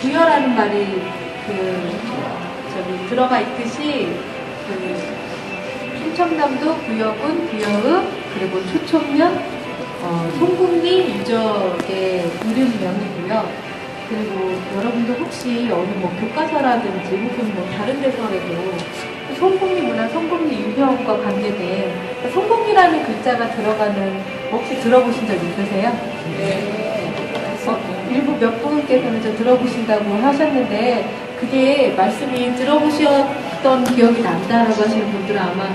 부여라는 말이 들어가 있듯이 충청남도 부여군 부여읍 그리고 초청면 송국리 유적의 이름명이고요. 그리고 여러분도 혹시 어느 교과서라든지 혹은 다른 데서라도 송국리 문화, 송국리 유형과 관계된 송국리라는 글자가 들어가는 혹시 들어보신 적 있으세요? 네. 일부 몇 분께서는 들어보신다고 하셨는데 그게 말씀이 들어보셨던 기억이 난다라고 하시는 분들은 아마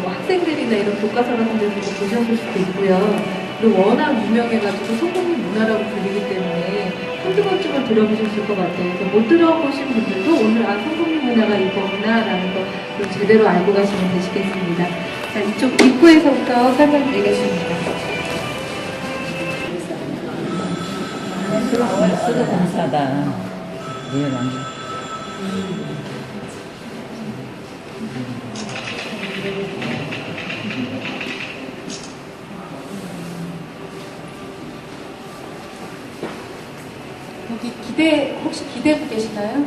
학생들이나 이런 교과서 같은 데서 보셨을 수도 있고요. 그리고 워낙 유명해가지고 송국리 문화라고 불리기 때문에 한두 번쯤은 들어보셨을 것 같아요. 그래서 못 들어보신 분들도 오늘 송국리 문화가 이거구나라는 거 제대로 알고 가시면 되시겠습니다. 자, 이쪽 입구에서부터 설명드리겠습니다. 쓰고 감사하다. 여기 혹시 기대고 계시나요?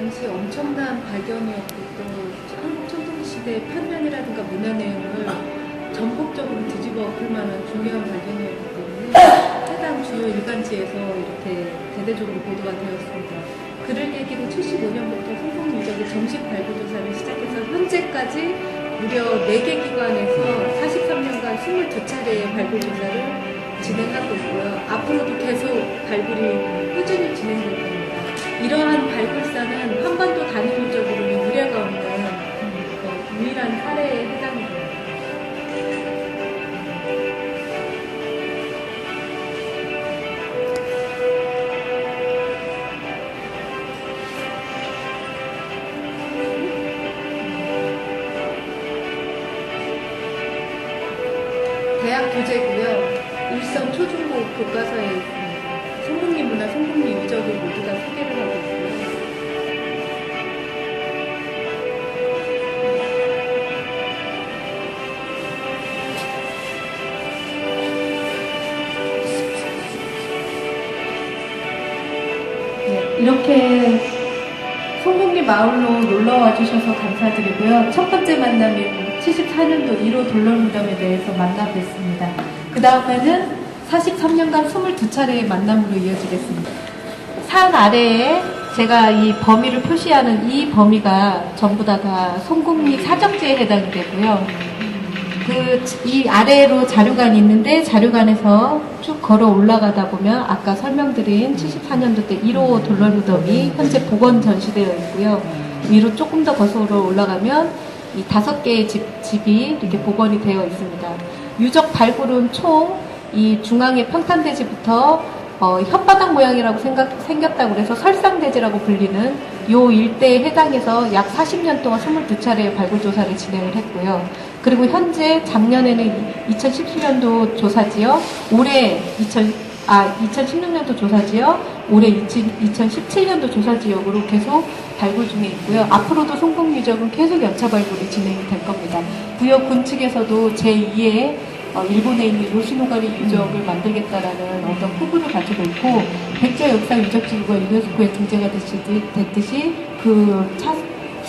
당시 엄청난 발견이었고 또 한국 청동시대 편면이라든가 문화 내용을 전국적으로 뒤집어 엎을 만한 중요한 발견이었기 때문에 해당 주요 일간지에서 이렇게 대대적으로 보도가 되었습니다. 그를 계기로 75년부터 송국리 유적의 정식 발굴 조사를 시작해서 현재까지 무려 4개 기관에서 43년간 22차례의 발굴 조사를 진행하고 있고요. 앞으로도 계속 발굴이 꾸준히 진행될 겁니다. 이러한 발굴사는 한반도 단일 유적으로는 유례가 없는 유일한 사례에 해당이 됩니다. 대학 교재고요. 일선 초중고 교과서에 있습니다. 송국리 문화, 송국리 유적을 모두 다 소개를 하고 있고요. 네, 이렇게 송국리 마을로 놀러와 주셔서 감사드리고요. 첫 번째 만남인 74년도 1호 돌로무덤에 대해서 만나뵙습니다. 그 다음에는 43년간 22차례의 만남으로 이어지겠습니다. 산 아래에 제가 이 범위를 표시하는 이 범위가 전부 다 송국리 사정지에 해당이 되고요. 이 아래로 자료관이 있는데 자료관에서 쭉 걸어 올라가다 보면 아까 설명드린 74년도 때 1호 돌로무덤이 현재 복원 전시되어 있고요. 위로 조금 더 거슬러 올라가면 이 5개의 집이 이렇게 복원이 되어 있습니다. 유적 발굴은 총 이 중앙의 평탄대지부터 혓바닥 모양이라고 생겼다고 그래서 설상대지라고 불리는 요 일대에 해당해서 약 40년 동안 22차례의 발굴조사를 진행을 했고요. 그리고 현재 작년에는 2017년도 조사지역, 올해 2016년도 조사지역, 올해 2017년도 조사지역으로 계속 발굴 중에 있고요. 앞으로도 송곡 유적은 계속 연차 발굴이 진행이 될 겁니다. 부여 군 측에서도 제2의 일본에 있는 요시노가리 유적을 만들겠다라는 어떤 포부를 가지고 있고, 백제 역사 유적지구가 유네스코에 등재가 됐듯이 그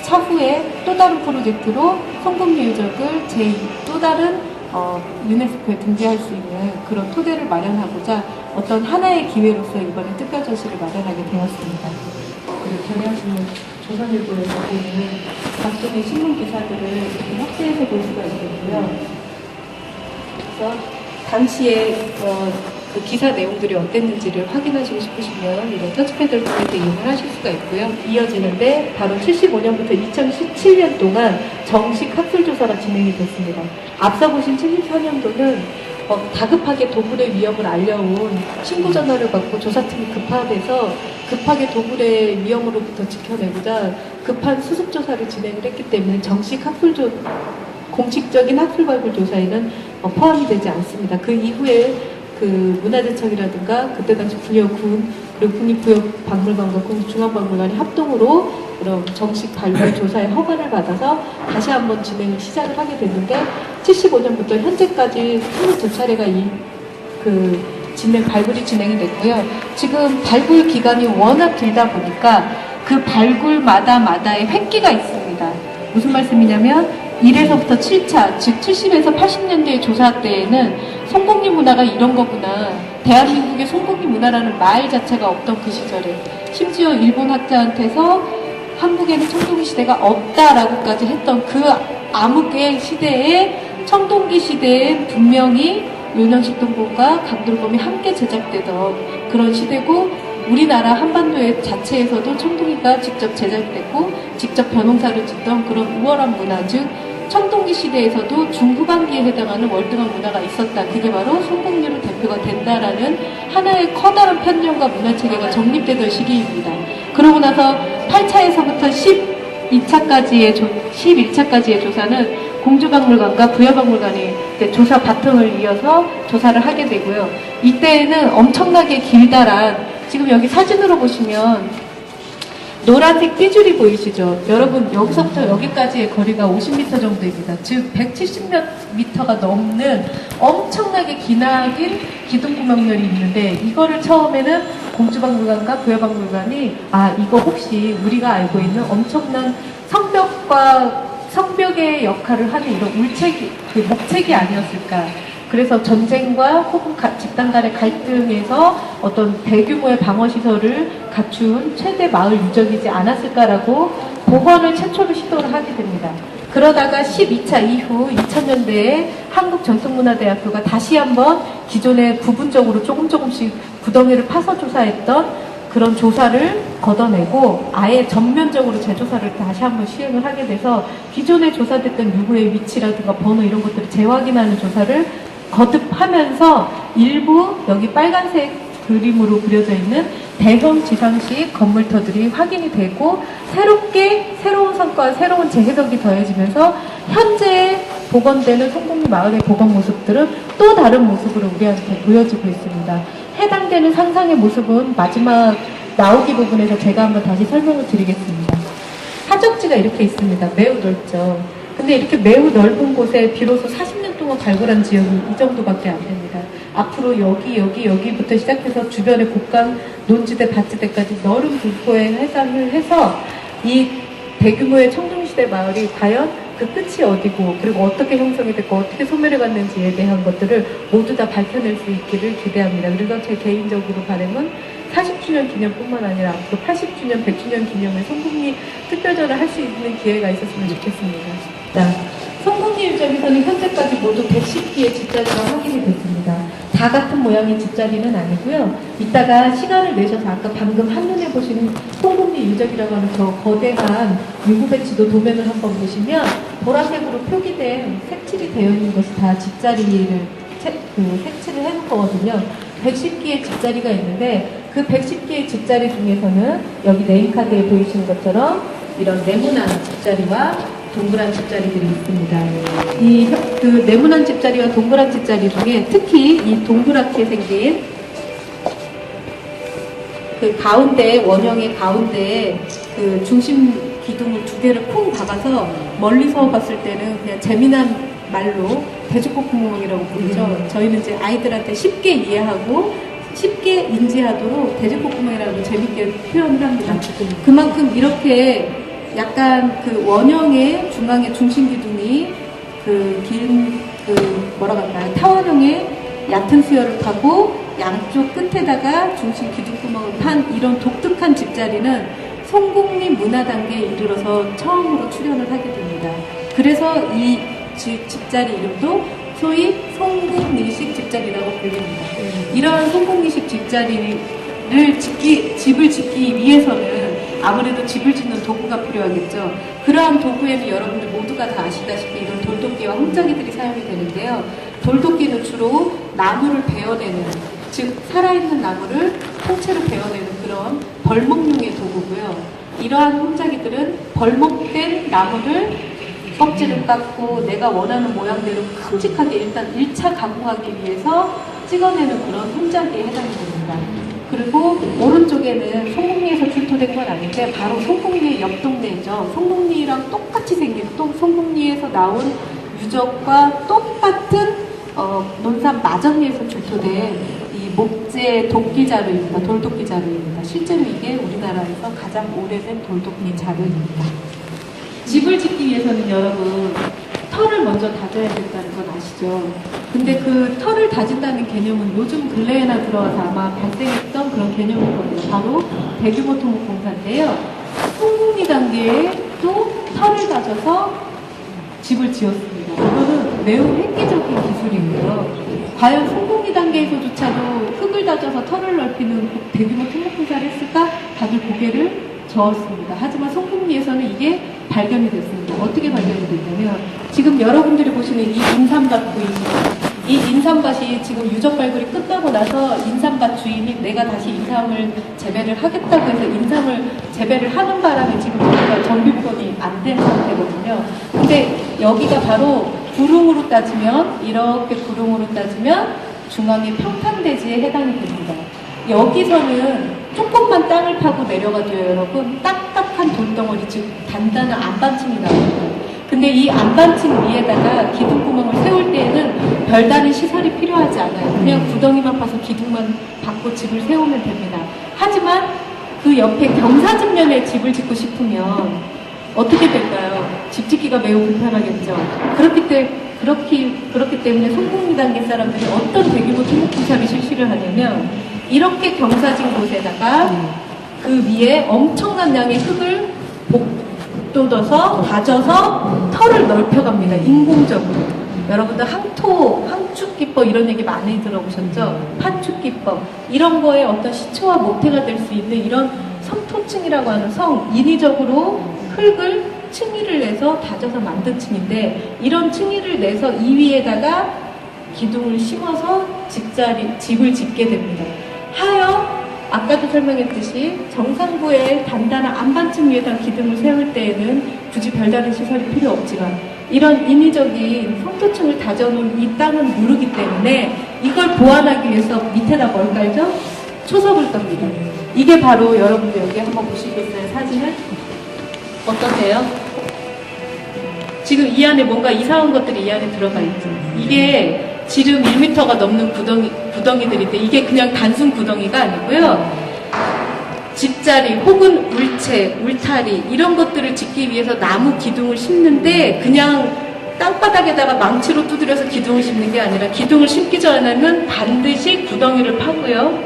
차후에 또 다른 프로젝트로 송곡 유적을 또 다른 유네스코에 등재할 수 있는 그런 토대를 마련하고자 어떤 하나의 기회로서 이번에 특별전시를 마련하게 되었습니다. 그리고 경향신문 조선일보에서 보는 각종의 신문 기사들을 이렇게 확대해서 볼 수가 있겠고요. 그래서 당시에 그 기사 내용들이 어땠는지를 확인하시고 싶으시면 이런 터치패드를 통해서 이용을 하실 수가 있고요. 이어지는데 바로 75년부터 2017년 동안 정식 학술조사가 진행이 됐습니다. 앞서 보신 74년도는 다급하게 도굴의 위험을 알려온 신고 전화를 받고 조사팀이 급파돼서 급하게 도굴의 위험으로부터 지켜내고자 급한 수습조사를 진행을 했기 때문에 정식 공식적인 학술 발굴 조사에는 포함이 되지 않습니다. 그 이후에 그 문화재청이라든가 그때 당시 부여군 그리고 국립부여박물관과 국립중앙박물관이 합동으로 그런 정식 발굴 조사의 허가를 받아서 다시 한번 진행을 시작을 하게 됐는데 75년부터 현재까지 22차례가 발굴이 진행이 됐고요. 지금 발굴 기간이 워낙 길다 보니까 그 발굴마다의 획기가 있습니다. 무슨 말씀이냐면 1에서부터 7차, 즉 70에서 80년대의 조사 때에는 송곡리 문화가 이런 거구나. 대한민국의 송곡리 문화라는 말 자체가 없던 그 시절에 심지어 일본 학자한테서 한국에는 청동기 시대가 없다라고까지 했던 그 암흑의 시대에 청동기 시대에 분명히 윤영식동본과 강돌검이 함께 제작되던 그런 시대고 우리나라 한반도의 자체에서도 청동기가 직접 제작됐고 직접 벼농사를 짓던 그런 우월한 문화, 즉 청동기 시대에서도 중후반기에 해당하는 월등한 문화가 있었다. 그게 바로 송곡리로 대표가 된다라는 하나의 커다란 편견과 문화체계가 정립되던 시기입니다. 그러고 나서 8차에서부터 11차까지의 조사는 공주박물관과 부여박물관이 조사 바통을 이어서 조사를 하게 되고요. 이때에는 엄청나게 길다란, 지금 여기 사진으로 보시면 노란색 띠줄이 보이시죠? 여러분 여기서부터 여기까지의 거리가 50m 정도입니다. 즉 170m가 넘는 엄청나게 기나긴 기둥구멍열이 있는데 이거를 처음에는 공주박물관과 부여박물관이 이거 혹시 우리가 알고 있는 엄청난 성벽의 역할을 하는 이런 목책이 아니었을까. 그래서 전쟁과 혹은 집단 간의 갈등에서 어떤 대규모의 방어시설을 갖춘 최대 마을 유적이지 않았을까라고 복원을 최초로 시도를 하게 됩니다. 그러다가 12차 이후 2000년대에 한국전통문화대학교가 다시 한번 기존에 부분적으로 조금씩 구덩이를 파서 조사했던 그런 조사를 걷어내고 아예 전면적으로 재조사를 다시 한번 시행을 하게 돼서 기존에 조사됐던 유구의 위치라든가 번호 이런 것들을 재확인하는 조사를 거듭하면서 일부 여기 빨간색 그림으로 그려져 있는 대형 지상식 건물터들이 확인이 되고 새로운 성과, 새로운 재해석이 더해지면서 현재 복원되는 송곡리 마을의 복원 모습들은 또 다른 모습으로 우리한테 보여지고 있습니다. 해당되는 상상의 모습은 마지막 나오기 부분에서 제가 한번 다시 설명을 드리겠습니다. 사적지가 이렇게 있습니다. 매우 넓죠. 근데 이렇게 매우 넓은 곳에 비로소 40년 동안 발굴한 지역이 이 정도밖에 안 됩니다. 앞으로 여기부터 시작해서 주변의 곡강, 논지대, 밭지대까지 넓은 분포에 해상을 해서 이 대규모의 청동시대 마을이 과연 그 끝이 어디고 그리고 어떻게 형성이 됐고 어떻게 소멸해 갔는지에 대한 것들을 모두 다 밝혀낼 수 있기를 기대합니다. 그래서 제 개인적으로 바람은 40주년 기념뿐만 아니라 앞으로 80주년, 100주년 기념의 송곡리 특별전을 할 수 있는 기회가 있었으면 좋겠습니다. 자, 송곡리 유적에서는 현재까지 모두 110기의 집자리가 확인이 됐습니다. 다 같은 모양의 집자리는 아니고요. 이따가 시간을 내셔서 아까 방금 한눈에 보시는 송곡리 유적이라고 하는 저 거대한 유구 배치도 도면을 한번 보시면 보라색으로 표기된 색칠이 되어 있는 것이 다 색칠을 해놓은 거거든요. 110개의 집자리가 있는데 그 110개의 집자리 중에서는 여기 네임카드에 보이시는 것처럼 이런 네모난 집자리와 동그란 집자리들이 있습니다. 그 네모난 집자리와 동그란 집자리 중에 특히 이 동그랗게 생긴 그 가운데, 원형의 가운데에 그 중심 기둥을 두 개를 쿵 박아서 멀리서 봤을 때는 그냥 재미난 말로 돼지코구멍이라고 부르죠. 저희는 이제 아이들한테 쉽게 이해하고 쉽게 인지하도록 돼지코구멍이라고 재밌게 표현을 합니다. 그만큼 이렇게 약간 그 원형의 중앙의 중심 기둥이 뭐라고 할까요? 타원형의 얕은 수열을 타고 양쪽 끝에다가 중심 기둥구멍을 판 이런 독특한 집자리는 송국리 문화단계에 이르러서 처음으로 출현을 하게 됩니다. 그래서 이 집자리 이름도 소위 송국리식 집자리라고 불립니다. 이러한 송국리식 집자리를 집을 짓기 위해서는 아무래도 집을 짓는 도구가 필요하겠죠. 그러한 도구에는 여러분들 모두가 다 아시다시피 이런 돌도끼와 홈짝이들이 사용이 되는데요. 돌도끼는 주로 나무를 베어내는, 즉 살아있는 나무를 통째로 베어내는 그런 벌목용의 도구고요. 이러한 홈짝이들은 벌목된 나무를 껍질을 깎고 내가 원하는 모양대로 큼직하게 일단 1차 가공하기 위해서 찍어내는 그런 홈짝이에 해당이 됩니다. 그리고 오른쪽에는 송국리에서 출토된 건 아닌데 바로 송국리의 옆 동네죠. 송국리랑 똑같이 생긴 송국리에서 나온 유적과 똑같은 논산 마전리에서 출토된 이 목재 도끼 자루입니다. 돌도끼 자루입니다. 실제로 이게 우리나라에서 가장 오래된 돌도끼 자루입니다. 집을 짓기 위해서는 여러분 털을 먼저 다져야 된다는 건 아시죠? 근데 그 털을 다진다는 개념은 요즘 근래에나 들어와서 아마 발생했던 그런 개념이거든요. 바로 대규모 토목공사인데요. 송국리 단계에 또 털을 다져서 집을 지었습니다. 이거는 매우 획기적인 기술이고요. 과연 송국리 단계에서조차도 흙을 다져서 털을 넓히는 대규모 토목공사를 했을까? 다들 고개를 저었습니다. 하지만 송국리에서는 이게 발견이 됐습니다. 어떻게 발견이 됐냐면 지금 여러분들이 보시는 이 인삼밭 보이시죠? 이 인삼밭이 지금 유적 발굴이 끝나고 나서 인삼밭 주인이 내가 다시 인삼을 재배를 하겠다고 해서 인삼을 재배를 하는 바람에 지금 여기가 정비권이 안 된 상태거든요. 근데 여기가 바로 구릉으로 따지면 이렇게 구릉으로 따지면 중앙의 평탄대지에 해당이 됩니다. 여기서는 조금만 땅을 파고 내려가도요, 여러분, 딱딱한 돌덩어리, 즉 단단한 안반층이 나옵니다. 근데 이 안반층 위에다가 기둥구멍을 세울 때에는 별다른 시설이 필요하지 않아요. 그냥 구덩이만 파서 기둥만 박고 집을 세우면 됩니다. 하지만 그 옆에 경사진면에 집을 짓고 싶으면 어떻게 될까요? 집 짓기가 매우 불편하겠죠. 그렇기 때문에 송국리 단계 사람들이 어떤 대규모 토목공사를 실시를 하냐면 이렇게 경사진 곳에다가 그 위에 엄청난 양의 흙을 돋아서 다져서 털을 넓혀갑니다. 인공적으로. 여러분들 항축기법 이런 얘기 많이 들어보셨죠? 판축기법 이런 거에 어떤 시초와 모태가 될 수 있는 이런 성토층이라고 하는 인위적으로 흙을 층위를 내서 다져서 만든 층인데 이런 층위를 내서 이 위에다가 기둥을 심어서 집을 짓게 됩니다. 하여 아까도 설명했듯이 정상부의 단단한 안반층 위에다 기둥을 세울 때에는 굳이 별다른 시설이 필요 없지만 이런 인위적인 성토층을 다져놓은 이 땅은 무르기 때문에 이걸 보완하기 위해서 밑에다 뭘 깔죠? 초석을 깝니다. 이게 바로 여러분들 여기 한번 보시겠어요? 사진을? 어떠세요? 지금 이 안에 뭔가 이상한 것들이 이 안에 들어가 있죠. 이게 지름 1m가 넘는 구덩이들인데 이게 그냥 단순 구덩이가 아니고요. 집자리 혹은 울채, 울타리 이런 것들을 짓기 위해서 나무 기둥을 심는데 그냥 땅바닥에다가 망치로 두드려서 기둥을 심는 게 아니라 기둥을 심기 전에는 반드시 구덩이를 파고요.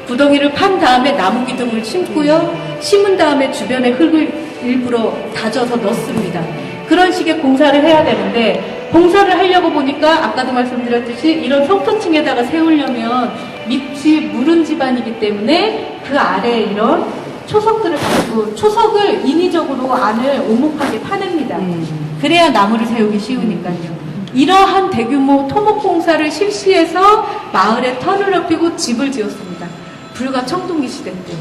구덩이를 판 다음에 나무 기둥을 심고요. 심은 다음에 주변에 흙을 일부러 다져서 넣습니다. 그런 식의 공사를 해야 되는데 공사를 하려고 보니까 아까도 말씀드렸듯이 이런 성토층에다가 세우려면 밑이 무른 집안이기 때문에 그 아래에 이런 초석들을 가지고 초석을 인위적으로 안을 오목하게 파냅니다. 그래야 나무를 세우기 쉬우니까요. 이러한 대규모 토목공사를 실시해서 마을에 터를 넓히고 집을 지었습니다. 불과 청동기 시대 때.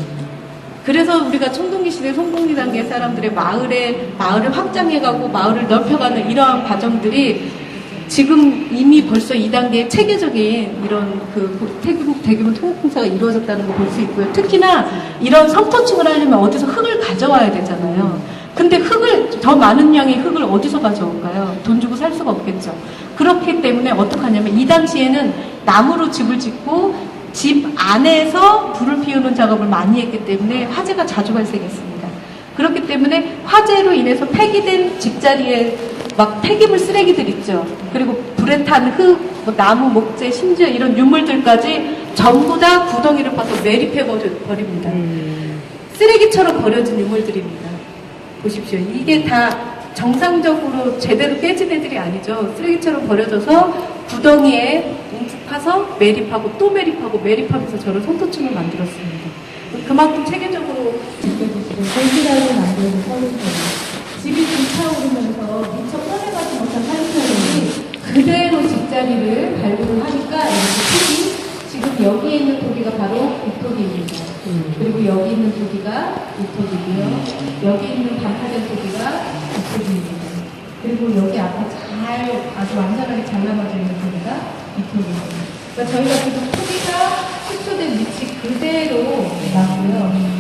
그래서 우리가 청동기 시대 송동리 단계 사람들의 마을을 확장해가고 마을을 넓혀가는 이러한 과정들이 지금 이미 벌써 2단계의 체계적인 이런 대규모 토목공사가 이루어졌다는 걸 볼 수 있고요. 특히나 이런 성토층을 하려면 어디서 흙을 가져와야 되잖아요. 근데 더 많은 양의 흙을 어디서 가져올까요? 돈 주고 살 수가 없겠죠. 그렇기 때문에 어떡하냐면 이 당시에는 나무로 집을 짓고 집 안에서 불을 피우는 작업을 많이 했기 때문에 화재가 자주 발생했습니다. 그렇기 때문에 화재로 인해서 폐기된 집자리에 막 폐기물 쓰레기들 있죠. 그리고 불에 탄 흙, 나무, 목재, 심지어 이런 유물들까지 전부 다 구덩이를 파서 매립해 버립니다. 쓰레기처럼 버려진 유물들입니다. 보십시오. 이게 다 정상적으로 제대로 깨진 애들이 아니죠. 쓰레기처럼 버려져서 구덩이에 움푹 파서 매립하고 또 매립하고 매립하면서 저런 성토층을 만들었습니다. 그만큼 체계적으로 전기라고 만드는 서울처럼 집이 불타오르면서 미처 꺼내가지 못한 살인사람이 그대로 집자리를 발굴을 하니까 이렇게 지금 여기에 있는 토기가 바로 이 토기입니다. 그리고 여기 있는 토기가 이 토기고요. 여기 있는 반파된 토기가 이 토기입니다. 그리고 여기 앞에 아주 완전하게 잘 남아져 있는 토기가 이 토기입니다. 그러니까 저희가 지금 토기가 축소된 위치 그대로 나고요.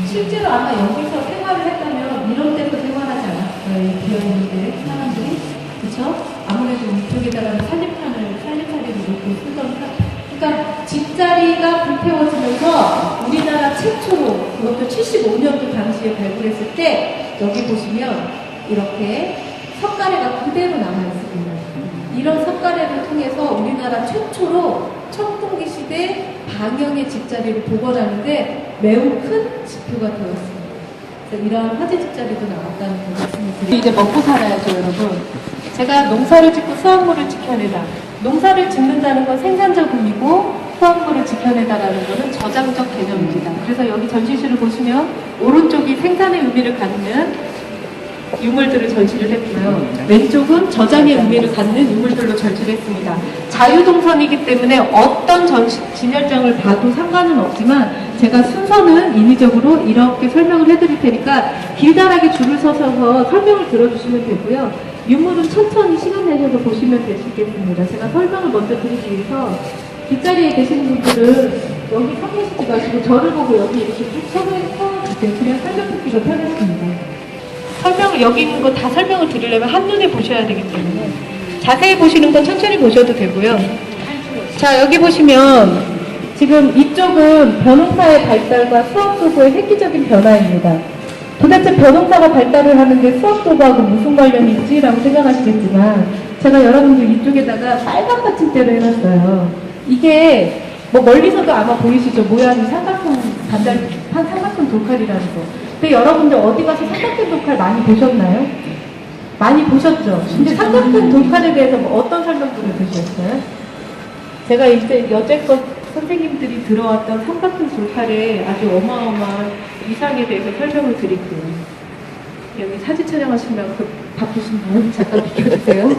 실제로 아마 여기서 생활을 했다면 이런 데서 생활하지 않았어요. 이 비어있는데 사람들이. 그쵸? 아무래도 이쪽에다가 살림살이를 놓고 쓰던 그러니까 집자리가 불태워지면서 우리나라 최초로 그것도 75년도 당시에 발굴했을 때 여기 보시면 이렇게 석가래가 그대로 남아있습니다. 이런 석가래를 통해서 우리나라 최초로 청동기 시대 방영의 집자리를 복원하는데 매우 큰 지표가 되었습니다. 그래서 이런 화재 집자리도 나왔다는 걸 말씀을 드리고 이제 먹고 살아야죠, 여러분. 제가 농사를 짓고 수확물을 지켜내다. 농사를 짓는다는 건 생산자금이고 수확물을 지켜내다라는 것은 저장적 개념입니다. 그래서 여기 전시실을 보시면 오른쪽이 생산의 의미를 갖는 유물들을 전시를 했고요. 왼쪽은 저장의 의미를 갖는 유물들로 전시를 했습니다. 자유동선이기 때문에 어떤 진열장을 봐도 상관은 없지만 제가 순서는 인위적으로 이렇게 설명을 해드릴 테니까 길다랗게 줄을 서서 설명을 들어주시면 되고요. 유물은 천천히 시간 내셔서 보시면 되시겠습니다. 제가 설명을 먼저 드리기 위해서 뒷자리에 계시는 분들은 여기 서 계시지 마시고 저를 보고 여기 이렇게 쭉 서주세요. 그냥 설명 듣기가 편했습니다. 여기 있는 거 다 설명을 드리려면 한눈에 보셔야 되기 때문에 자세히 보시는 건 천천히 보셔도 되고요. 자, 여기 보시면 지금 이쪽은 변호사의 발달과 수학도구의 획기적인 변화입니다. 도대체 변호사가 발달을 하는데 수학도구하고 무슨 관련이 있지라고 생각하시겠지만 제가 여러분들 이쪽에다가 빨간 받침대를 해놨어요. 이게 뭐 멀리서도 아마 보이시죠? 모양이 삼각형 돌칼이라는 거. 근데 여러분들 어디 가서 삼각형 돌칼 많이 보셨나요? 많이 보셨죠? 근데 삼각형 돌칼에 대해서 뭐 어떤 설명들을 들으셨어요? 제가 이제 여태껏 선생님들이 들어왔던 삼각형 돌칼의 아주 어마어마한 이상에 대해서 설명을 드릴게요. 여기 사진 촬영하시면 바쁘신 분 잠깐 비켜주세요.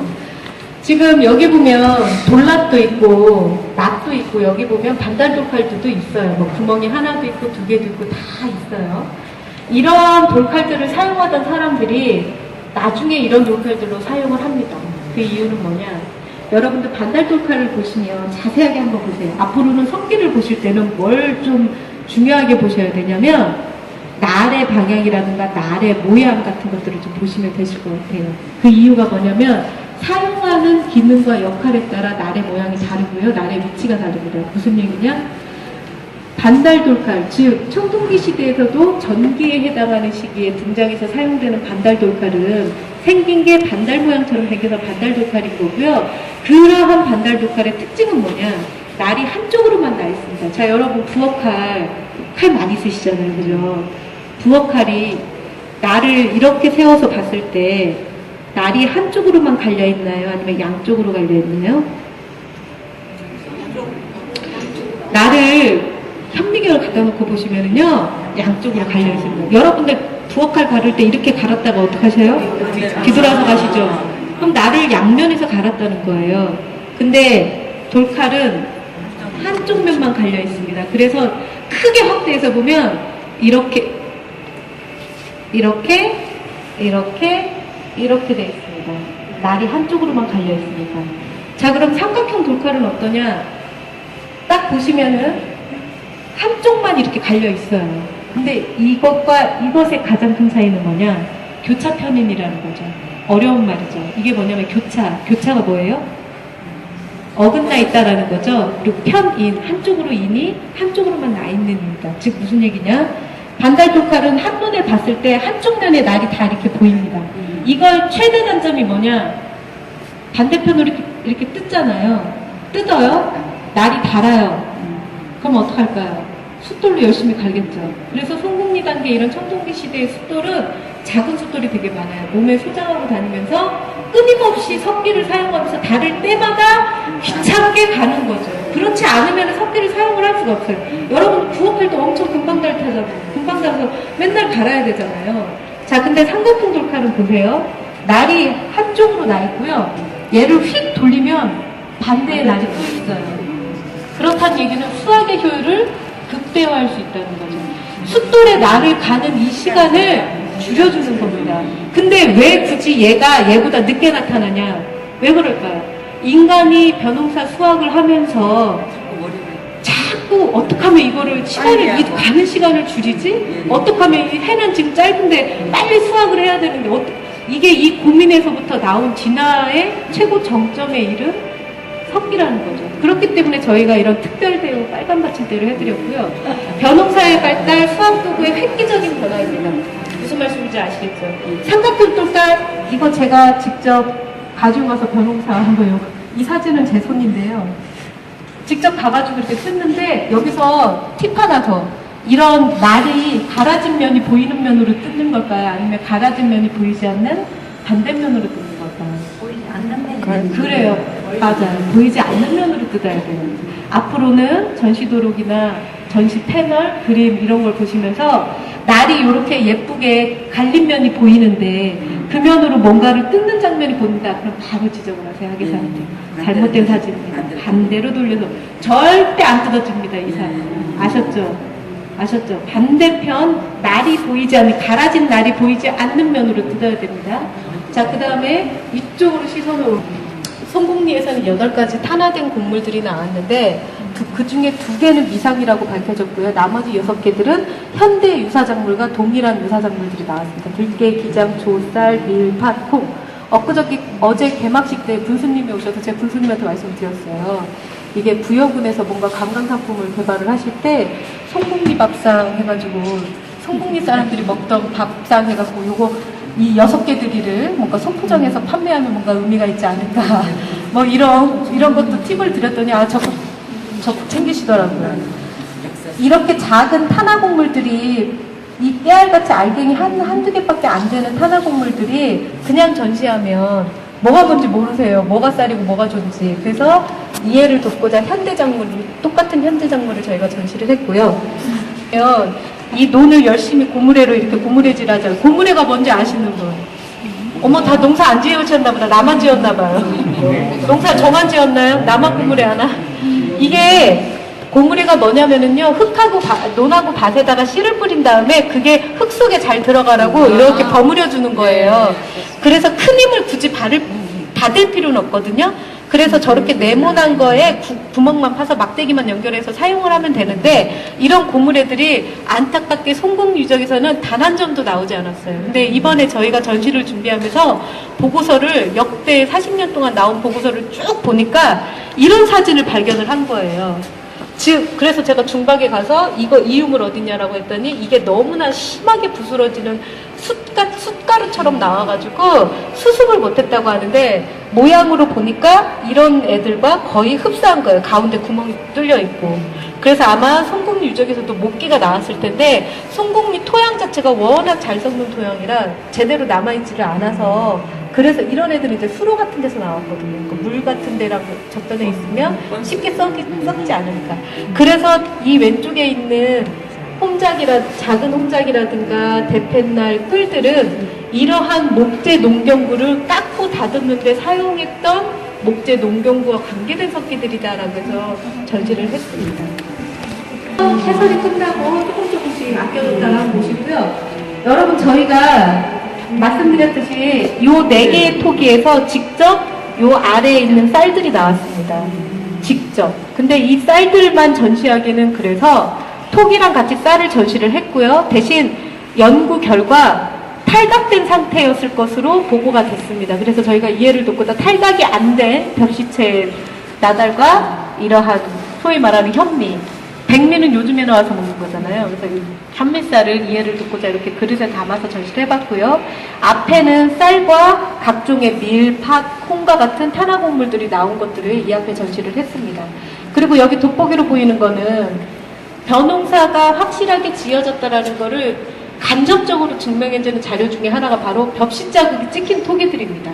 지금 여기 보면 돌낫도 있고 낫도 있고 여기 보면 반달돌칼들도 있어요. 뭐 구멍이 하나도 있고 두 개도 있고 다 있어요. 이런 돌칼들을 사용하던 사람들이 나중에 이런 돌칼들로 사용을 합니다. 그 이유는 뭐냐? 여러분들 반달돌칼을 보시면 자세하게 한번 보세요. 앞으로는 성기를 보실 때는 뭘 좀 중요하게 보셔야 되냐면 날의 방향이라든가 날의 모양 같은 것들을 좀 보시면 되실 것 같아요. 그 이유가 뭐냐면 사용하는 기능과 역할에 따라 날의 모양이 다르고요. 날의 위치가 다릅니다. 무슨 얘기냐? 반달돌칼, 즉 청동기 시대에서도 전기에 해당하는 시기에 등장해서 사용되는 반달돌칼은 생긴 게 반달 모양처럼 생겨서 반달돌칼인 거고요. 그러한 반달돌칼의 특징은 뭐냐? 날이 한쪽으로만 나 있습니다. 자, 여러분 부엌칼 칼 많이 쓰시잖아요, 그죠? 부엌칼이 날을 이렇게 세워서 봤을 때 날이 한쪽으로만 갈려 있나요? 아니면 양쪽으로 갈려 있나요? 날을 현미경을 갖다 놓고 보시면은요, 양쪽으로 갈려 있습니다. 여러분들 부엌칼 가를 때 이렇게 갈았다가 어떡하셔요? 뒤돌아서 가시죠. 그럼 나를 양면에서 갈았다는 거예요. 근데 돌칼은 한쪽 면만 갈려 있습니다. 그래서 크게 확대해서 보면 이렇게 돼 있습니다. 날이 한쪽으로만 갈려 있으니까. 자, 그럼 삼각형 돌칼은 어떠냐? 딱 보시면은 한쪽만 이렇게 갈려 있어요. 근데 이것과 이것의 가장 큰 차이는 뭐냐? 교차 편인이라는 거죠. 어려운 말이죠. 이게 뭐냐면 교차가 뭐예요? 어긋나 있다라는 거죠. 그리고 편인, 한쪽으로 인이 한쪽으로만 나 있는 입니다. 즉 무슨 얘기냐? 반달 돌칼은 한눈에 봤을 때 한쪽 면에 날이 다 이렇게 보입니다. 이걸 최대 단점이 뭐냐? 반대편으로 이렇게 뜯잖아요. 뜯어요? 날이 달아요. 그럼 어떡할까요? 숫돌로 열심히 갈겠죠. 그래서 송국리 단계 이런 청동기 시대의 숫돌은 작은 숫돌이 되게 많아요. 몸에 소장하고 다니면서 끊임없이 석기를 사용하면서 다를 때마다 귀찮게 가는 거죠. 그렇지 않으면 석기를 사용을 할 수가 없어요. 여러분 부업할 때 엄청 금방 닳잖아요. 금방 닳아서 맨날 갈아야 되잖아요. 자, 근데 삼각형 돌칼은 보세요. 날이 한쪽으로 나 있고요. 얘를 휙 돌리면 반대의 날이 또 있어요. 그렇다는 얘기는 수학의 효율을 극대화할 수 있다는 거죠. 숫돌의 날을 가는 이 시간을 줄여주는 겁니다. 근데 왜 굳이 얘가 얘보다 늦게 나타나냐? 왜 그럴까요? 인간이 변홍사 수학을 하면서 자꾸 어떻게 하면 이거를 시간을, 가는 시간을 줄이지? 어떻게 하면 이 해는 지금 짧은데 빨리 수학을 해야 되는데 이게 이 고민에서부터 나온 진화의 최고 정점에 이른 석기라는 거죠. 그렇기 때문에 저희가 이런 특별 대우 빨간 받침대를 해드렸고요. 변홍사의 발달, 수학 도구의 획기적인 변화입니다. 무슨 말씀인지 아시겠죠? 삼각형 돌칼, 이거 제가 직접 가지고 가서 변홍사 한번 이 사진은 제 손인데요. 직접 가가지고 이렇게 뜯는데 여기서 팁 하나 더. 이런 날이 갈아진 면이 보이는 면으로 뜯는 걸까요? 아니면 갈아진 면이 보이지 않는 반대면으로 뜯는 걸까요? 보이지 않는 면이 그래요. 맞아요. 보이지 않는 면으로 뜯어야 돼요. 앞으로는 전시 도록이나 전시 패널, 그림 이런 걸 보시면서 날이 이렇게 예쁘게 갈린 면이 보이는데 그 면으로 뭔가를 뜯는 장면이 보인다. 그럼 바로 지적을 하세요. 학예사한테. 잘못된 사진입니다. 반대로 돌려서 절대 안 뜯어집니다. 이 사진. 아셨죠? 반대편 날이 보이지 않는, 갈아진 날이 보이지 않는 면으로 뜯어야 됩니다. 자, 그 다음에 이쪽으로 시선을, 송국리에서는 8가지 탄화된 곡물들이 나왔는데 그 중에 2개는 미상이라고 밝혀졌고요. 나머지 6개들은 현대 유사작물과 동일한 유사작물들이 나왔습니다. 들깨, 기장, 조, 쌀, 밀, 팥, 콩. 어제 개막식 때 군수님이 오셔서 제가 군수님한테 말씀드렸어요. 이게 부여군에서 뭔가 관광상품을 개발을 하실 때 송국리 밥상 해가지고 송국리 사람들이 먹던 밥상 해갖고 요거 이 6개들이를 뭔가 소포장해서 판매하면 뭔가 의미가 있지 않을까 뭐 이런 것도 팁을 드렸더니 적극 챙기시더라고요. 이렇게 작은 탄화곡물들이 이 깨알같이 알갱이 한두 개밖에 안 되는 탄화곡물들이 그냥 전시하면 뭐가 뭔지 모르세요. 뭐가 쌀이고 뭐가 좋은지. 그래서 이해를 돕고자 똑같은 현대작물을 저희가 전시를 했고요. 이 논을 열심히 고무래로 이렇게 고무래질하잖아요. 고무래가 뭔지 아시는 분? 어머, 다 농사 안 지으셨나 보다. 나만 지었나 봐요. 농사 저만 지었나요? 나만 고무래 하나? 이게 고무래가 뭐냐면은요, 흙하고 논하고 밭에다가 씨를 뿌린 다음에 그게 흙 속에 잘 들어가라고 이렇게 버무려 주는 거예요. 그래서 큰 힘을 굳이 받을 필요는 없거든요. 그래서 저렇게 네모난 거에 구멍만 파서 막대기만 연결해서 사용을 하면 되는데, 이런 고무래들이 안타깝게 송국 유적에서는 단 한 점도 나오지 않았어요. 근데 이번에 저희가 전시를 준비하면서 보고서를, 역대 40년 동안 나온 보고서를 쭉 보니까 이런 사진을 발견을 한 거예요. 그래서 제가 중박에 가서 이거 이유물 어디냐라고 했더니 이게 너무나 심하게 부스러지는 숯가루처럼 나와가지고 수습을 못했다고 하는데, 모양으로 보니까 이런 애들과 거의 흡사한 거예요. 가운데 구멍이 뚫려 있고. 그래서 아마 송국리 유적에서도 목기가 나왔을 텐데, 송국리 토양 자체가 워낙 잘 썩는 토양이라 제대로 남아있지를 않아서, 그래서 이런 애들은 이제 수로 같은 데서 나왔거든요. 물 같은 데랑 접전해 있으면 쉽게 썩지 않으니까. 그래서 이 왼쪽에 있는 작은 홍작이라든가 대패날 끌들은 이러한 목재 농경구를 깎고 다듬는데 사용했던 목재 농경구와 관계된 석기들이다라고 해서 전시를 했습니다. 해설이 끝나고 조금씩 아껴뒀다가 보시고요. 여러분, 저희가 말씀드렸듯이 요 4개의 토기에서 직접 요 아래에 있는 쌀들이 나왔습니다. 직접. 근데 이 쌀들만 전시하기는 그래서 톡이랑 같이 쌀을 전시를 했고요. 대신 연구 결과 탈각된 상태였을 것으로 보고가 됐습니다. 그래서 저희가 이해를 돕고자 탈각이 안 된 벽시체 나달과 이러한 소위 말하는 현미, 백미는 요즘에 나와서 먹는 거잖아요. 그래서 이 현미쌀을 이해를 돕고자 이렇게 그릇에 담아서 전시를 해봤고요. 앞에는 쌀과 각종의 밀, 팥, 콩과 같은 탄화곡물들이 나온 것들을 이 앞에 전시를 했습니다. 그리고 여기 돋보기로 보이는 거는 벼농사가 확실하게 지어졌다라는 거를 간접적으로 증명해주는 자료 중에 하나가 바로 벽시 자국이 찍힌 토기들입니다.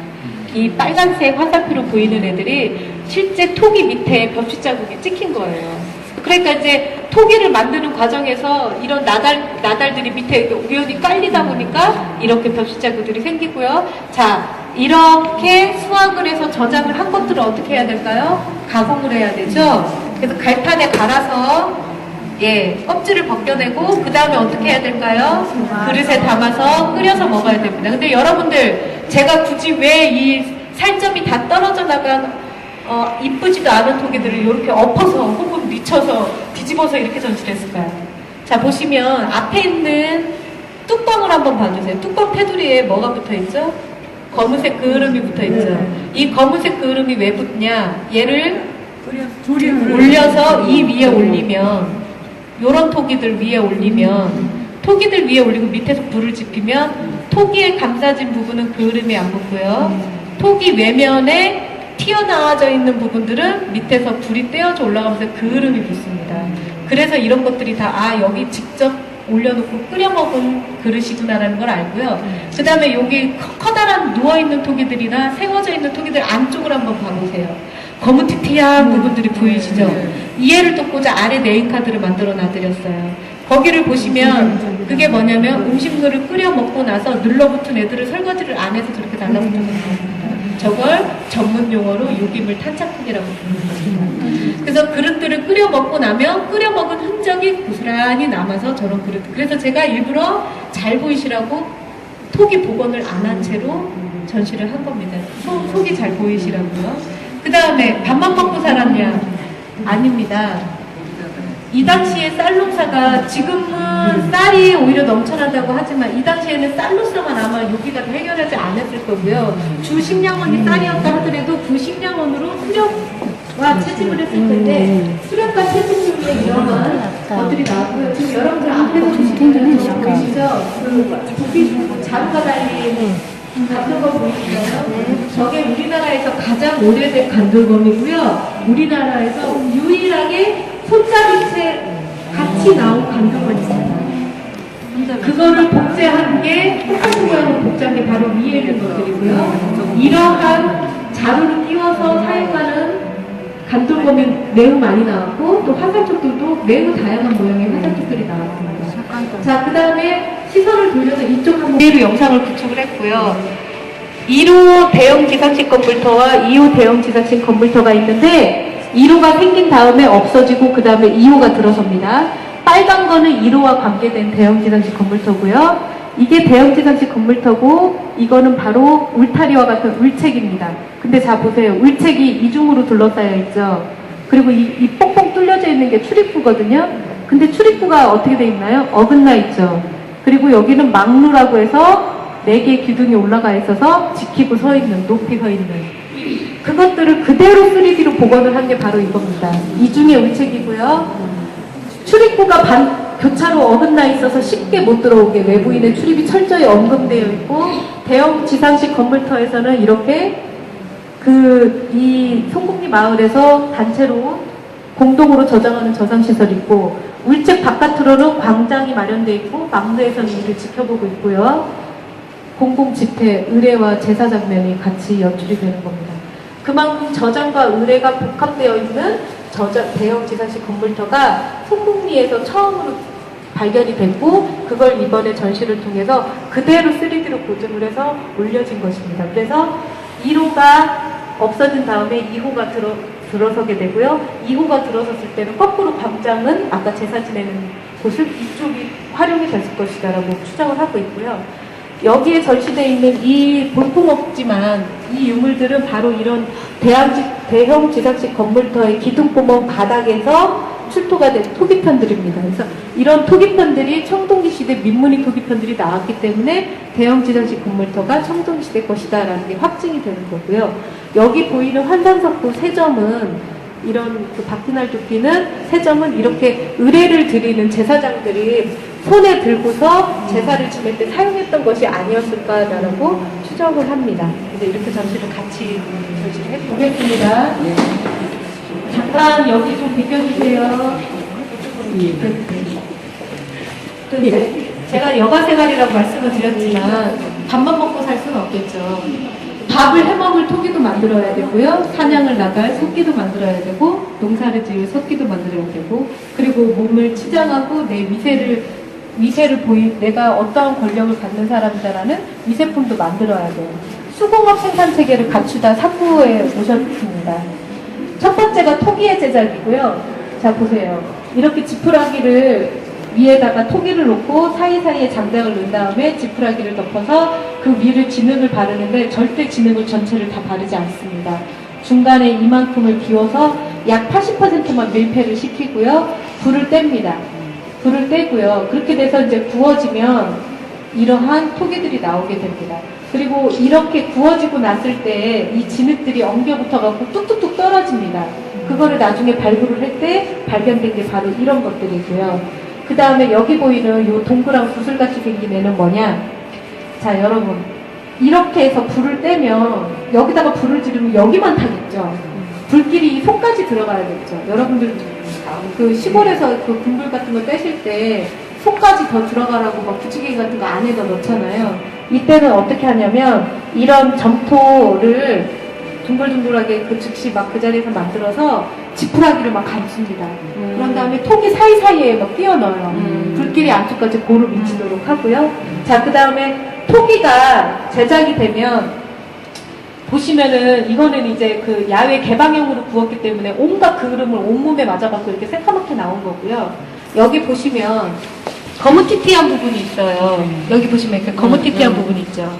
이 빨간색 화살표로 보이는 애들이 실제 토기 밑에 벽시 자국이 찍힌 거예요. 그러니까 이제 토기를 만드는 과정에서 이런 나달들이 밑에 우연히 깔리다 보니까 이렇게 벽시 자국들이 생기고요. 자, 이렇게 수확을 해서 저장을 한 것들을 어떻게 해야 될까요? 가공을 해야 되죠. 그래서 갈판에 갈아서 껍질을 벗겨내고 그 다음에 어떻게 해야 될까요? 그릇에 담아서 끓여서 먹어야 됩니다. 근데 여러분들, 제가 굳이 왜 이 살점이 다 떨어져 나간 이쁘지도 않은 토기들을 이렇게 엎어서 혹은 미쳐서 뒤집어서 이렇게 전시를 했을까요? 자, 보시면 앞에 있는 뚜껑을 한번 봐주세요. 뚜껑 테두리에 뭐가 붙어있죠? 검은색 그을음이 붙어있죠. 이 검은색 그을음이 왜 붙냐? 얘를 올려서 이 위에 올리면, 요런 토기들 위에 올리면, 토기들 위에 올리고 밑에서 불을 지피면 토기에 감싸진 부분은 그을음이 안 붙고요. 토기 외면에 튀어나와져 있는 부분들은 밑에서 불이 떼어져 올라가면서 그을음이 붙습니다. 그래서 이런 것들이 다 여기 직접 올려놓고 끓여 먹은 그릇이구나라는 걸 알고요. 그 다음에 여기 커다란 누워있는 토기들이나 세워져 있는 토기들 안쪽을 한번 봐보세요. 거무튀튀한 부분들이 보이시죠? 이해를 돕고자 아래 네임카드를 만들어 놔드렸어요. 거기를 보시면 그게 뭐냐면 음식물을 끓여 먹고 나서 눌러붙은 애들을 설거지를 안 해서 저렇게 달라붙어서 나옵니다. 저걸 전문 용어로 유기물 탄착품이라고 부르는 것입니다. 그래서 그릇들을 끓여 먹고 나면 끓여 먹은 흔적이 고스란히 남아서 저런 그릇. 그래서 제가 일부러 잘 보이시라고 톡이 복원을 안 한 채로 전시를 한 겁니다. 속이 잘 보이시라고요. 그 다음에 밥만 먹고 살았냐? 아닙니다. 이 당시에 쌀 농사가, 지금은 쌀이 오히려 넘쳐나다고 하지만 이 당시에는 쌀로서만 아마 여기가 해결하지 않았을 거고요. 주 식량원이 쌀이었다 하더라도 그 식량원으로 수렵과 채집을 했을 텐데 수렵과 채집 중에 이러한 것들이 나왔고요. 지금 여러분들 앞에서 보시죠? 그 두피 자루가 달린 간돌검 보이시나요? 저게 우리나라에서 가장 오래된 간돌검이고요. 우리나라에서 유일하게 손잡이채 같이 나온 간돌검이 있습니다. 그거를 복제한 게 똑같은 모양으로 복제한 게 바로 위에 있는 것들이고요. 이러한 자루를 끼워서 사용하는 간돌검이 매우 많이 나왔고 또 화살촉들도 매우 다양한 모양의 화살촉들이 나왔습니다. 자, 그 다음에 시선을 돌려서 이쪽 한번 그대로 영상을 구축을 했고요. 1호 대형 지상식 컴퓨터와 2호 대형 지상식 컴퓨터가 있는데 1호가 생긴 다음에 없어지고 그 다음에 2호가 들어섭니다. 빨간 거는 1호와 관계된 대형 지상식 컴퓨터고요. 이게 대형 지상식 컴퓨터고 이거는 바로 울타리와 같은 울책입니다. 근데 자 보세요. 울책이 이중으로 둘러싸여 있죠. 그리고 이 뽕뽕 뚫려져 있는 게 출입구거든요. 근데 출입구가 어떻게 돼 있나요? 어긋나 있죠. 그리고 여기는 막루라고 해서 4개의 기둥이 올라가 있어서 지키고 서 있는, 높이 서 있는 그것들을 그대로 3D로 복원을 한 게 바로 이겁니다. 이중의 울책이고요. 출입구가 교차로 어긋나 있어서 쉽게 못 들어오게 외부인의 출입이 철저히 언급되어 있고 대형 지상식 컴퓨터에서는 이렇게 이 송곡리 마을에서 단체로 공동으로 저장하는 저장시설이 있고 울책 바깥으로는 광장이 마련되어 있고 막루에서는 이를 지켜보고 있고요. 공공집회, 의례와 제사 장면이 같이 연출이 되는 겁니다. 그만큼 저장과 의례가 복합되어 있는 대형 지상식 컴퓨터가 송곡리에서 처음으로 발견이 됐고 그걸 이번에 전시를 통해서 그대로 3D로 보존을 해서 올려진 것입니다. 그래서 1호가 없어진 다음에 2호가 들어서게 되고요. 2호가 들어섰을 때는 거꾸로 광장은 아까 제사 지내는 곳을 이쪽이 활용이 됐을 것이다라고 추정을 하고 있고요. 여기에 전시되어 있는 이 볼품없지만 이 유물들은 바로 이런 대형 지상식 건물터의 기둥구멍 바닥에서 출토가 된 토기편들입니다. 그래서 이런 토기편들이 청동기 시대 민무늬 토기편들이 나왔기 때문에 대형 지상식 건물터가 청동기 시대 것이다라는 게 확증이 되는 거고요. 여기 보이는 환상석고 세 점은 이런 그 바퀴날 도끼는 세 점은 이렇게 의뢰를 드리는 제사장들이 손에 들고서 제사를 지낼 때 사용했던 것이 아니었을까라고 추정을 합니다. 그래서 이렇게 전시를 같이 전시를 해보겠습니다. 잠깐 여기 좀 비켜주세요. 제가 여가 생활이라고 말씀을 드렸지만 밥만 먹고 살 수는 없겠죠. 밥을 해먹을 토기도 만들어야 되고요. 사냥을 나갈 석기도 만들어야 되고 농사를 지을 석기도 만들어야 되고 그리고 몸을 치장하고 내 위세를 내가 어떠한 권력을 갖는 사람이다라는 위세품도 만들어야 돼요. 수공업 생산체계를 갖추다 3부에 오셨습니다. 첫 번째가 토기의 제작이고요. 자 보세요. 이렇게 지푸라기를 위에다가 토기를 놓고 사이사이에 장작을 넣은 다음에 지푸라기를 덮어서 그 위를 진흙을 바르는데 절대 진흙을 전체를 다 바르지 않습니다. 중간에 이만큼을 비워서 약 80%만 밀폐를 시키고요. 불을 뗍니다. 불을 떼고요. 그렇게 돼서 이제 구워지면 이러한 토기들이 나오게 됩니다. 그리고 이렇게 구워지고 났을 때 이 진흙들이 엉겨붙어갖고 뚝뚝뚝 떨어집니다. 그거를 나중에 발굴을 할 때 발견된 게 바로 이런 것들이고요. 그 다음에 여기 보이는 요 동그란 구슬같이 생긴 애는 뭐냐? 자, 여러분. 이렇게 해서 불을 떼면 여기다가 불을 지르면 여기만 타겠죠? 불길이 속까지 들어가야겠죠? 여러분들 그 시골에서 그 군불 같은 거 떼실 때 속까지 더 들어가라고 막 부치개 같은 거 안에다 넣잖아요. 이때는 어떻게 하냐면 이런 점토를 둥글둥글하게 그 즉시 막 그 자리에서 만들어서 지푸라기를 막 감습니다. 그런 다음에 토기 사이사이에 막 끼워 넣어요. 불길이 안쪽까지 고루 미치도록 하고요. 자, 그 다음에 토기가 제작이 되면 보시면은 이거는 이제 그 야외 개방형으로 구웠기 때문에 온갖 그름을 온몸에 맞아갖고 이렇게 새까맣게 나온 거고요. 여기 보시면 거무튀튀한 부분이 있어요. 여기 보시면 이렇게 거무튀튀한 부분이 있죠.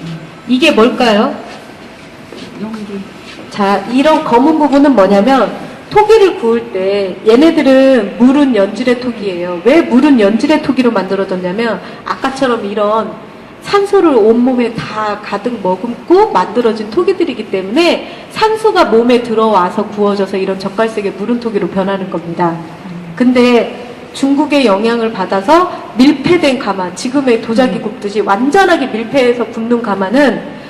이게 뭘까요? 자, 이런 검은 부분은 뭐냐면 토기를 구울 때 얘네들은 물은 연질의 토기예요. 왜 물은 연질의 토기로 만들어졌냐면 아까처럼 이런 산소를 온몸에 다 가득 머금고 만들어진 토기들이기 때문에 산소가 몸에 들어와서 구워져서 이런 젓갈색의 무른 토기로 변하는 겁니다. 근데 중국의 영향을 받아서 밀폐된 가마, 지금의 도자기 굽듯이 완전하게 밀폐해서 굽는 가마는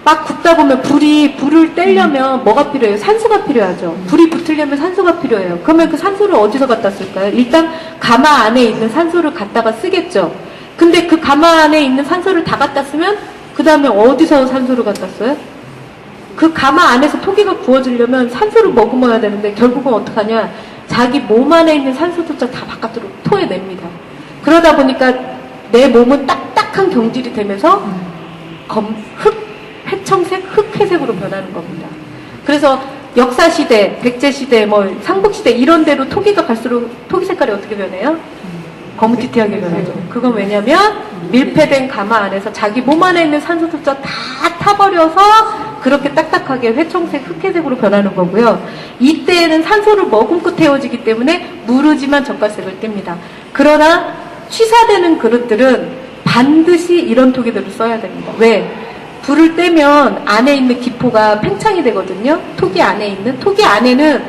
막 굽다 보면 불을 떼려면 뭐가 필요해요? 산소가 필요하죠. 불이 붙으려면 산소가 필요해요. 그러면 그 산소를 어디서 갖다 쓸까요? 일단 가마 안에 있는 산소를 갖다가 쓰겠죠. 근데 그 가마 안에 있는 산소를 다 갖다 쓰면 그 다음에 어디서 산소를 갖다 써요? 그 가마 안에서 토기가 구워지려면 산소를 머금어야 되는데 결국은 어떡하냐? 자기 몸 안에 있는 산소조차 다 바깥으로 토해냅니다. 그러다 보니까 내 몸은 딱딱한 경질이 되면서 회청색, 흑회색으로 변하는 겁니다. 그래서 역사시대, 백제시대, 삼국시대 이런 데로 토기가 갈수록 토기 색깔이 어떻게 변해요? 거무튀튀하게 변하죠. 그건 왜냐면 밀폐된 가마 안에서 자기 몸 안에 있는 산소조차 다 타버려서 그렇게 딱딱하게 회청색, 흑회색으로 변하는 거고요. 이때에는 산소를 머금고 태워지기 때문에 무르지만 젓갈색을 띱니다. 그러나 취사되는 그릇들은 반드시 이런 토기들을 써야 됩니다. 왜? 불을 떼면 안에 있는 기포가 팽창이 되거든요. 토기 안에는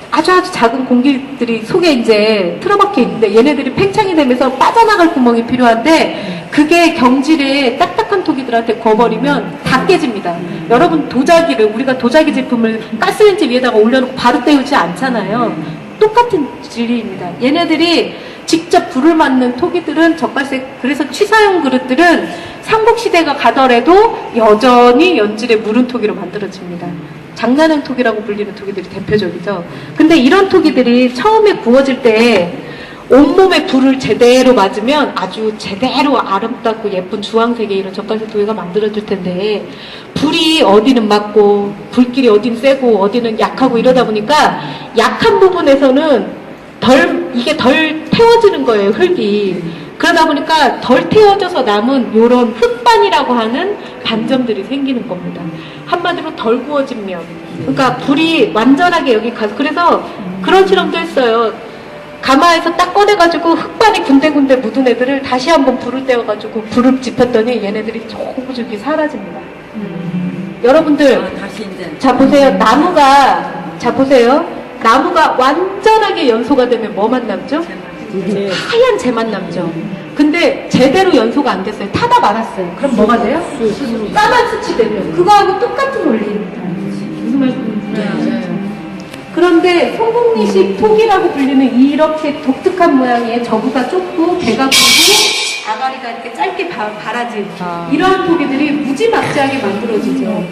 아주 작은 공기들이 속에 이제 틀어박혀 있는데 얘네들이 팽창이 되면서 빠져나갈 구멍이 필요한데 그게 경질에 딱딱한 토기들한테 거버리면 다 깨집니다. 여러분 우리가 도자기 제품을 가스레인지 위에다가 올려놓고 바로 때우지 않잖아요. 똑같은 진리입니다. 얘네들이 직접 불을 맞는 토기들은 젓갈색, 그래서 취사용 그릇들은 삼국시대가 가더라도 여전히 연질의 무른 토기로 만들어집니다. 장난행 토기라고 불리는 토기들이 대표적이죠. 근데 이런 토기들이 처음에 구워질 때 온몸에 불을 제대로 맞으면 아주 제대로 아름답고 예쁜 주황색의 이런 젓갈색 도예가 만들어질 텐데, 불이 어디는 맞고 불길이 어디는 세고 어디는 약하고 이러다 보니까 약한 부분에서는 이게 덜 태워지는 거예요, 흙이. 그러다 보니까 덜 태워져서 남은 요런 흙반이라고 하는 반점들이 생기는 겁니다. 한마디로 덜 구워진 면. 그러니까 불이 완전하게 여기 가서, 그래서 그런 실험도 했어요. 가마에서 딱 꺼내가지고 흙반이 군데군데 묻은 애들을 다시 한번 불을 떼어가지고 불을 지폈더니 얘네들이 조금씩 사라집니다. 여러분들, 다시 이제. 자 보세요. 나무가 완전하게 연소가 되면 뭐만 남죠? 하얀 재만 남죠. 근데 제대로 연소가 안 됐어요. 타다 말았어요. 그럼 뭐가 돼요? 까만 수치 되죠. 그거하고 똑같은 원리입니다. 무슨 말씀인지. 그런데 송국리식 톡이라고 불리는 이렇게 독특한 모양의 저구가 좁고 배가 굵고 아가리가 이렇게 짧게 바라진 이러한 토기들이 무지막지하게 만들어지죠.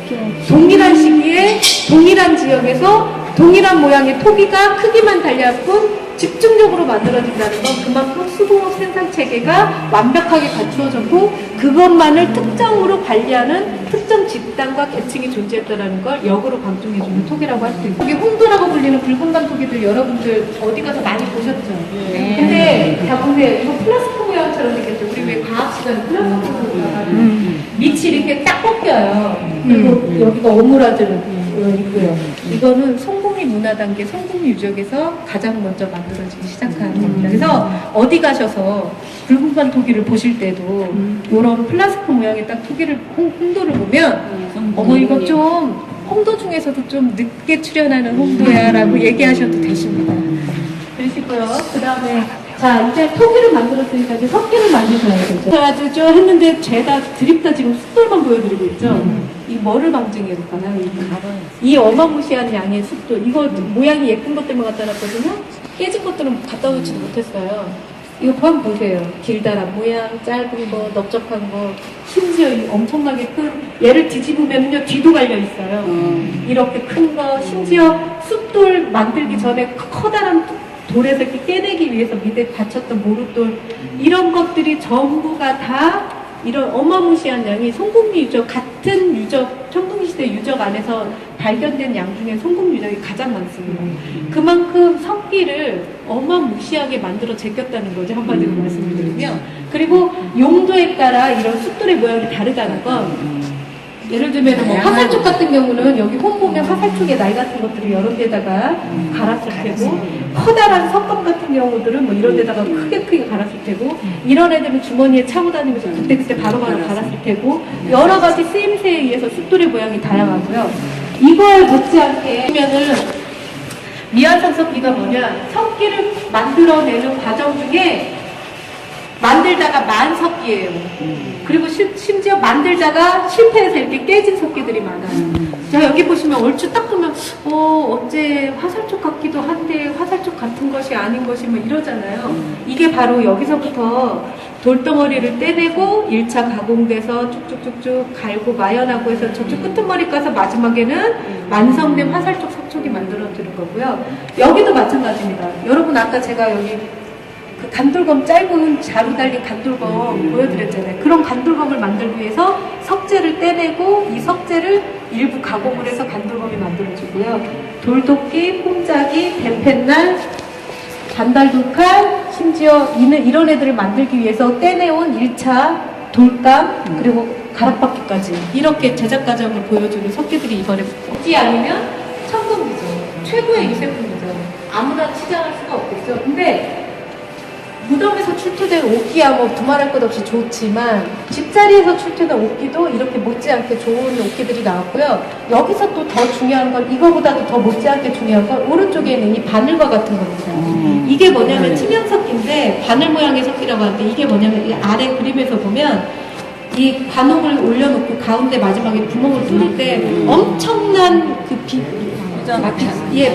동일한 시기에 동일한 지역에서 동일한 모양의 토기가 크기만 달리할 뿐 집중적으로 만들어진다는 건 그만큼 수공업 생산 체계가 완벽하게 갖추어졌고 그것만을 특정으로 관리하는 특정 집단과 계층이 존재했다는 걸 역으로 강조해주는 토기라고 할 수 있고, 이게 홍도라고 불리는 붉은감 토기들 여러분들 어디 가서 많이 보셨죠? 네. 근데 자 보세요. 이거 플라스틱 모양처럼 생겼죠. 우리 왜 과학 시간에 플라스틱 모양 밑이 이렇게 딱 꺾여요. 그리고 여기가 오므라드는 있고요. 이거는 송국리 문화 단계, 송국리 유적에서 가장 먼저 만들어지기 시작한 겁니다. 그래서 어디 가셔서 붉은감 토기를 보실 때도 이런 플라스틱 모양의 딱 토기를 홍도를 보면 어머 이거 좀 홍도 중에서도 좀 늦게 출현하는 홍도야라고 얘기하셔도 되십니다. 그러시고요. 그 다음에 자 이제 토기를 만들었으니까 이제 석기를 만드셔야 되죠. 가지고 했는데 죄다 드립다 지금 숫돌만 보여드리고 있죠. 이 뭐를 방증해 볼까요? 이 어마무시한 양의 숫돌. 이거 모양이 예쁜 것 때문에 갖다 놨거든요. 깨진 것들은 갖다 놓지도 못했어요. 이거 한번 보세요. 길다란 모양, 짧은 거, 넓적한 거, 심지어 이 엄청나게 큰 얘를 뒤집으면요 뒤도 갈려 있어요. 이렇게 큰 거, 심지어 숫돌 만들기 전에 커다란 돌에서 이렇게 깨내기 위해서 밑에 받쳤던 모루돌, 이런 것들이 전부가 다 이런 어마무시한 양이 송국리 유적, 같은 유적, 청동시대 유적 안에서 발견된 양 중에 송국리 유적이 가장 많습니다. 그만큼 석기를 어마무시하게 만들어 제꼈다는 거죠, 한마디로 말씀드리면. 그리고 용도에 따라 이런 숫돌의 모양이 다르다는 건, 예를 들면 뭐 화살촉 같은 경우는 여기 홈 보면 화살촉에 날 같은 것들을 여러 데다가 갈았을 테고, 커다란 석검 같은 경우들은 뭐 이런 데다가 크게 갈았을 테고, 이런 애들은 주머니에 차고 다니면서 그때 바로바로 갈았을 테고, 여러 가지 쓰임새에 의해서 숫돌의 모양이 다양하고요. 이걸 못지않게 보면은 미완성 석기가 뭐냐, 석기를 만들어내는 과정 중에 만들다가 만석기예요. 그리고 심지어 만들다가 실패해서 이렇게 깨진 석기들이 많아요. 자 여기 보시면 얼추 딱 보면 어째 화살촉 같기도 한데 화살촉 같은 것이 아닌 것이 뭐 이러잖아요. 이게 바로 여기서부터 돌덩어리를 떼내고 1차 가공돼서 쭉쭉쭉쭉 갈고 마연하고 해서 저쪽 끄트머리 가서 마지막에는 완성된 화살촉 석촉이 만들어지는 거고요. 여기도 마찬가지입니다. 여러분 아까 제가 여기 그 간돌검 짧은 자루 달린 간돌검 보여드렸잖아요. 그런 간돌검을 만들기 위해서 석재를 떼내고 이 석재를 일부 가공을 해서 간돌검이 만들어지고요. 돌도끼, 폼짜기, 대펜날, 반달돌칼, 심지어 이런 애들을 만들기 위해서 떼내온 1차 돌감, 그리고 가락바퀴까지 이렇게 제작 과정을 보여주는 석기들이 이번에 없지 아니면 천금이죠. 최고의 유세품이죠. 아무나 치장할 수가 없겠죠. 근데 무덤에서 출토된 옥기야 뭐 두말할 것 없이 좋지만 집자리에서 출토된 옥기도 이렇게 못지않게 좋은 옥기들이 나왔고요. 여기서 또 더 중요한 건, 이거보다도 더 못지않게 중요한 건 오른쪽에 있는 이 바늘과 같은 겁니다. 이게 뭐냐면 치명석기인데 바늘 모양의 석기라고 하는데, 이게 뭐냐면 이 아래 그림에서 보면 이 관옥을 올려놓고 가운데 마지막에 구멍을 뚫을 때 엄청난 그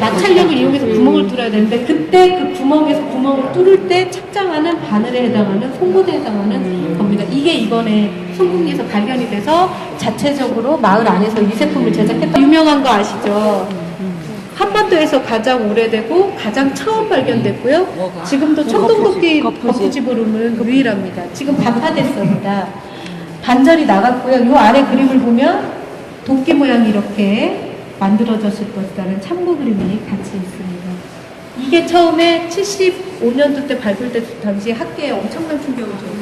마찰력을 이용해서 구멍을 뚫어야 되는데, 그때 그 구멍에서 구멍을 뚫을 때 착장하는 바늘에 해당하는 송곳에 해당하는 겁니다. 이게 이번에 송국리에서 발견이 돼서 자체적으로 마을 안에서 유세품을 제작했다. 유명한 거 아시죠? 한반도에서 가장 오래되고 가장 처음 발견됐고요. 지금도 청동도끼 거푸집으로는 유일합니다. 지금 반파됐습니다. 반절이 나갔고요. 이 아래 그림을 보면 도끼 모양이 이렇게 만들어졌을 것이라는 참고 그림이 같이 있습니다. 이게 처음에 75년도 때 발굴됐을 당시 학계에 엄청난 충격을 줬어요.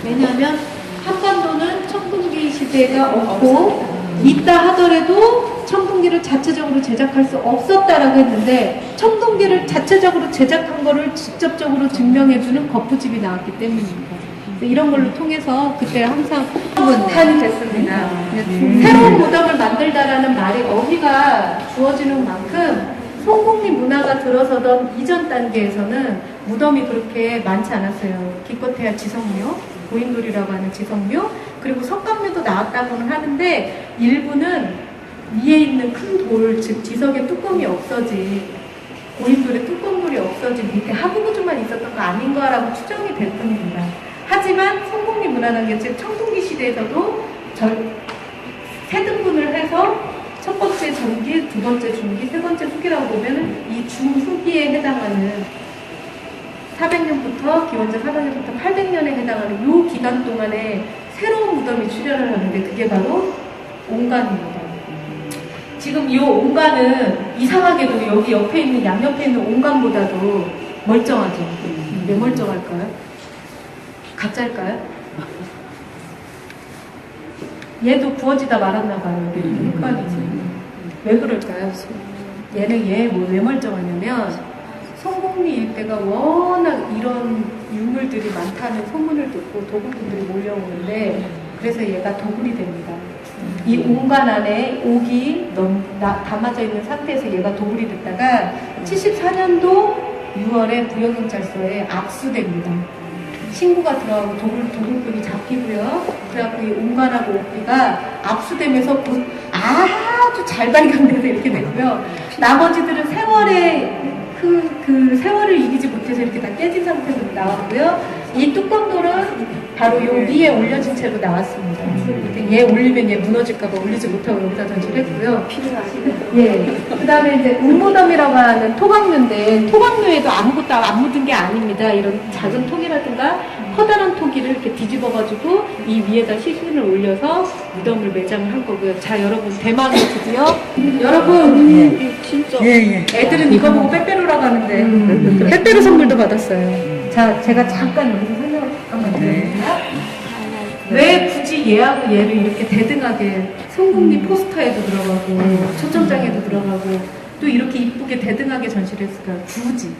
왜냐하면 한반도는 청동기 시대가 없고 있다 하더라도 청동기를 자체적으로 제작할 수 없었다라고 했는데 청동기를 자체적으로 제작한 거를 직접적으로 증명해주는 거푸집이 나왔기 때문입니다. 이런 걸로 통해서 그때 항상 탄이 됐습니다. 새로운 무덤을 만들다라는 말이 어휘가 주어지는 만큼 송곡리 문화가 들어서던 이전 단계에서는 무덤이 그렇게 많지 않았어요. 기껏해야 지성묘, 고인돌이라고 하는 지성묘, 그리고 석가묘도 나왔다고는 하는데 일부는 위에 있는 큰 돌, 즉 지석의 뚜껑이 없어지, 고인돌의 뚜껑돌이 없어지 밑에 하부구조만 있었던 거 아닌가라고 추정이 될 뿐입니다. 하지만 송곡리 문화단계, 즉 청동기 시대에서도 세 등분을 해서 첫 번째 전기, 두 번째 중기, 세 번째 후기라고 보면 이 중후기에 해당하는 400년부터 기원전 400년부터 800년에 해당하는 이 기간 동안에 새로운 무덤이 출현을 하는데 그게 바로 옹간입니다. 지금 이 옹간은 이상하게도 여기 옆에 있는 양옆에 있는 옹간보다도 멀쩡하죠. 왜 멀쩡할까요? 가짜일까요? 얘도 구워지다 말았나 봐요. 흑반이지. 왜 그럴까요? 얘는 왜 멀쩡하냐면 송곡리 일대가 워낙 이런 유물들이 많다는 소문을 듣고 도굴꾼들이 몰려오는데 그래서 얘가 도굴이 됩니다. 이 옹간 안에 옥이 담아져 있는 상태에서 얘가 도굴이 됐다가 74년도 6월에 부여경찰서에 압수됩니다. 신고가 들어가고 도굴꾼이 잡히고요. 그래갖고 이 옹간하고 옥비가 압수되면서 아주 잘 발견돼서 이렇게 되고요. 나머지들은 세월을 이기지 못해서 이렇게 다 깨진 상태로 나왔고요. 이 뚜껑돌은 바로 요 위에 올려진 채로 나왔습니다. 얘 올리면 얘 무너질까봐 올리지 못하고 여기다 전시했고요. 예. 그 다음에 이제 웅무덤이라고 하는 토각묘인데, 토각묘에도 아무것도 안 묻은 게 아닙니다. 이런 작은 토기라든가 커다란 토기를 이렇게 뒤집어가지고 이 위에다 시신을 올려서 무덤을 매장을 한 거고요. 자, 여러분, 대망의 드디어. 여러분, 진짜. 애들은 이거 보고 빼빼로라고 하는데, 빼빼로 선물도 받았어요. 자, 제가 잠깐 여기서 설명을 잠깐만 드려볼게요. 왜 굳이 얘하고 얘를 이렇게 대등하게 송곡리 포스터에도 들어가고 초점장에도 들어가고 또 이렇게 이쁘게 대등하게 전시를 했을까요? 굳이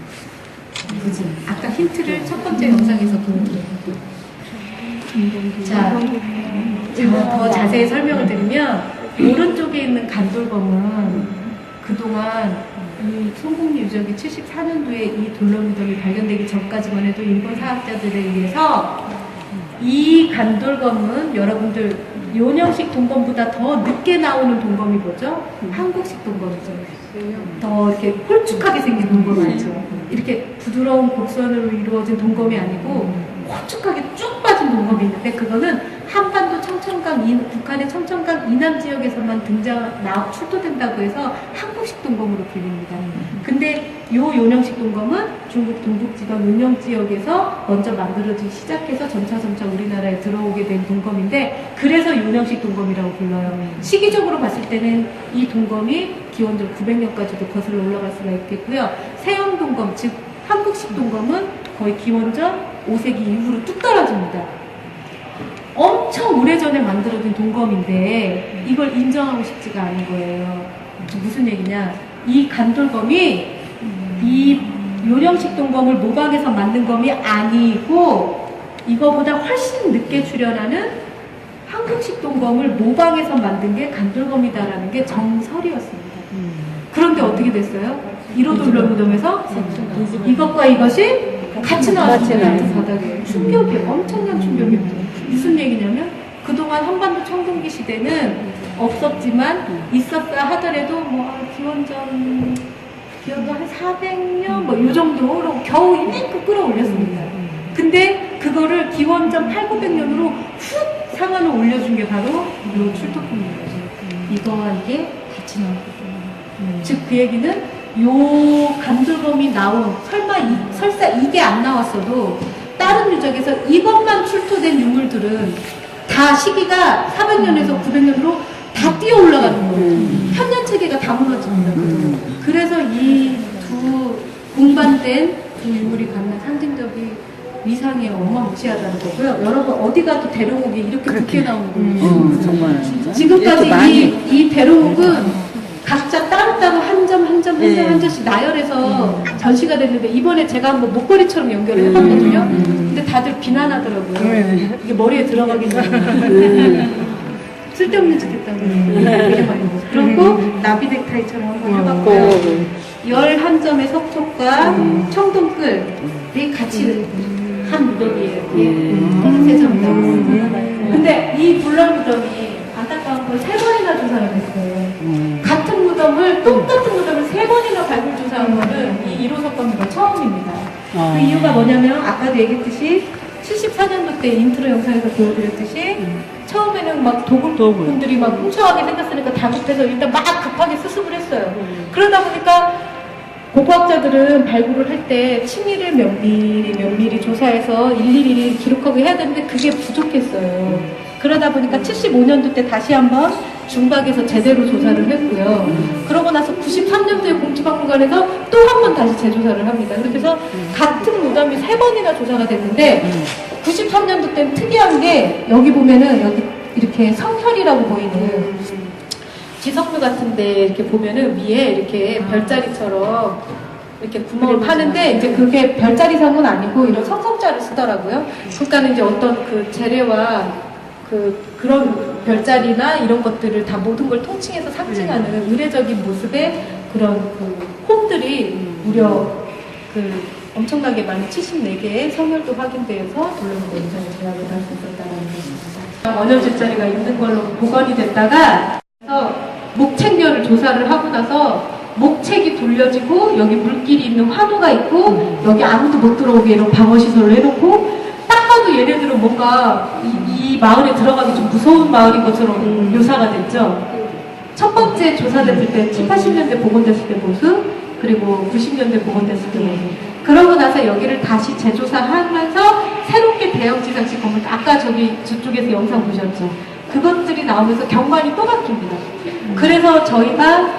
아까 힌트를 첫 번째 영상에서 보여드렸고 자, 더 자세히 설명을 드리면 오른쪽에 있는 간돌검은 그동안 이 송곡리 유적이 74년도에 이 돌로무덤이 발견되기 전까지만 해도 일본 사학자들에 의해서 이 간돌검은 여러분들 요령식 동검보다 더 늦게 나오는 동검이 뭐죠? 한국식 동검이죠. 더 이렇게 홀쭉하게 생긴 동검 아니죠? 이렇게 부드러운 곡선으로 이루어진 동검이 아니고 홀쭉하게 쭉 빠진 동검이 있는데 그거는 한반도 북한의 청천강 이남 지역에서만 출토된다고 해서 한국식 동검으로 불립니다. 근데 요 요령식 동검은 중국 동북지방 은영 지역에서 먼저 만들어지기 시작해서 점차 우리나라에 들어오게 된 동검인데 그래서 요령식 동검이라고 불러요. 시기적으로 봤을 때는 이 동검이 기원전 900년까지도 거슬러 올라갈 수가 있겠고요. 세영 동검, 즉 한국식 동검은 거의 기원전 5세기 이후로 뚝 떨어집니다. 엄청 오래전에 만들어진 동검인데 이걸 인정하고 싶지가 않은 거예요. 무슨 얘기냐? 이 간돌검이 이 요령식 동검을 모방해서 만든 검이 아니고 이거보다 훨씬 늦게 출현하는 한국식 동검을 모방해서 만든 게 간돌검이다라는 게 정설이었습니다. 그런데 어떻게 됐어요? 1호 돌로무덤에서 이것과 이것이 같이 나왔잖아요. 바닥에. 충격이, 엄청난 충격이었죠. 무슨 얘기냐면 그동안 한반도 청동기 시대는 없었지만 있었다 하더라도 기원전 한 400년 요 정도로 겨우 이만큼 끌어올렸습니다. 근데 그거를 기원전 800~900년으로 훅 상한을 올려준 게 바로 요 출토품인 거죠. 이거와 이게 같이 나왔거든요. 즉 그 얘기는 요 간두범이 나온 설사 이게 안 나왔어도 다른 유적에서 이것만 출토된 유물들은 다 시기가 400년에서 900년으로 다 뛰어 올라가는 거예요. 편년 체계가 다 무너집니다. 그래서 이 두 공반된 두 유물이 갖는 상징적인 위상이 어마무시하다는 거고요. 여러분 어디 가도 대롱옥이 이렇게 두께 나오는 거예요. 정말. 지금까지 이 대롱옥은 각자 따로따로 한 점씩 나열해서 전시가 됐는데 이번에 제가 한번 목걸이처럼 연결을 해봤거든요. 근데 다들 비난하더라고요. 이게 머리에 들어가겠냐고. 쓸데없는 짓 했다고. 되게 많이 먹었어요. 그리고 나비 넥타이처럼 한번 해봤고요. 11점의 석촉과 청동끌이 같이 한 무덤이에요. 세 점이다. 근데 이 불랄 무덤이 안타까운 걸 3번이나 조사를 했어요. 같은 무덤을, 똑같은 무덤을 3번이나 발굴 조사한 거는 이 1호석 건물가 처음입니다. 그 이유가 뭐냐면, 아까도 얘기했듯이 74년도 때 인트로 영상에서 보여드렸듯이 처음에는 막 도굴꾼들이 막 훔쳐가게 생겼으니까 다급해서 일단 막 급하게 수습을 했어요. 그러다 보니까 고고학자들은 발굴을 할 때 층위를 몇 미리 조사해서 일일이 기록하고 해야 되는데 그게 부족했어요. 그러다 보니까 75년도 때 다시 한번 중박에서 제대로 조사를 했고요. 그러고 나서 93년도에 공지박물관에서 또 한 번 다시 재조사를 합니다. 그래서 같은 무덤이 3번이나 조사가 됐는데 93년도 때는 특이한 게 여기 보면은 여기 이렇게 성혈이라고 보이는 지석류 같은데 이렇게 보면은 위에 이렇게 별자리처럼 이렇게 구멍을 파는데 이제 그게 별자리상은 아니고 이런 성성자를 쓰더라고요. 그러니까는 이제 어떤 그 재래와 그런 별자리나 이런 것들을 다 모든 걸 통칭해서 상징하는 의례적인 모습의 그런 그 홈들이 무려 그 엄청나게 많이 74개의 성혈도 확인되어서 물론 원전을 제약을 할 수 있었다는 것입니다. 원형 뒷자리가 있는 걸로 복원이 됐다가 목책녀를 조사를 하고 나서 목책이 돌려지고 여기 물길이 있는 환호가 있고 여기 아무도 못 들어오게 이런 방어시설을 해놓고 딱 봐도 얘네들은 뭔가 이 마을에 들어가기 좀 무서운 마을인 것처럼 묘사가 됐죠. 첫 번째 조사됐을 때 70, 80년대 복원됐을 때 모습, 그리고 90년대 복원됐을 때 모습. 그러고 나서 여기를 다시 재조사하면서 새롭게 대형 지상식 건물, 아까 저쪽에서 영상 보셨죠? 그것들이 나오면서 경관이 또 바뀝니다. 그래서 저희가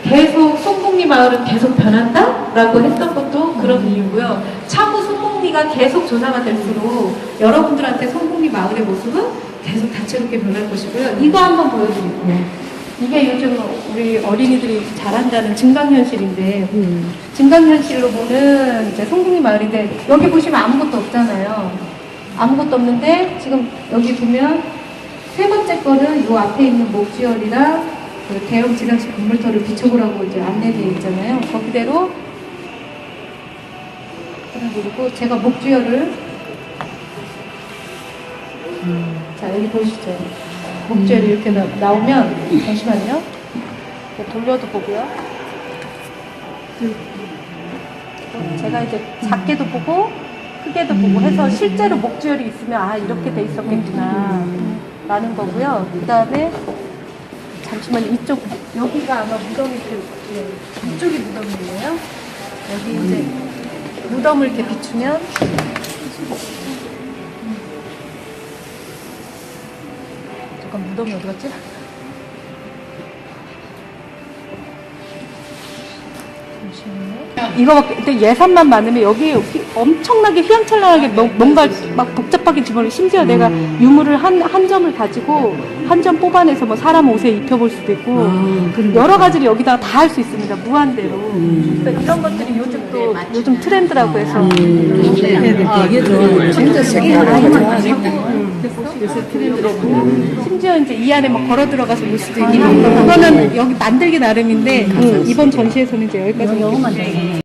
계속 송곡리 마을은 계속 변한다? 라고 했던 것도 그런 이유고요. 차후 송곡리가 계속 조사가 될수록 여러분들한테 송곡리 마을의 모습은 계속 다채롭게 변할 것이고요. 이거 한번 보여드릴게요. 이게 요즘 우리 어린이들이 잘한다는 증강현실인데 증강현실로 보는 이제 송곡리 마을인데 여기 보시면 아무것도 없잖아요. 아무것도 없는데 지금 여기 보면 세 번째 거는 요 앞에 있는 목지열이랑 그 대형 지상식 건물터를 비춰보라고 이제 안내되어 있잖아요. 거기대로 그리고 제가 목주열을 자 여기 보시죠. 목주열이 이렇게 나오면 잠시만요. 돌려도 보고요. 제가 이제 작게도 보고 크게도 보고 해서 실제로 목주열이 있으면 아 이렇게 돼 있었겠구나 라는 거고요. 그 다음에 잠시만요. 이쪽 여기가 아마 무덤이 이쪽이 무덤이에요. 여기 이제 무덤을 이렇게 비추면 잠깐 무덤이 어디 갔지? 이거밖에 근데 예산만 많으면 여기 엄청나게 휘황찬란하게 뭔가 막 복잡하게 집어넣어. 심지어 내가 유물을 한 점을 가지고 한 점 뽑아내서 뭐 사람 옷에 입혀볼 수도 있고 여러 가지를 여기다가 다 할 수 있습니다. 무한대로. 그러니까 이런 것들이 요즘 트렌드라고 해서 되게 좋아요. 진짜 요새 트렌드라고. 심지어 이제 이 안에 막 걸어 들어가서 볼 수도 있고 그거는 여기 만들기 나름인데 이번 전시에서는 이제 여기까지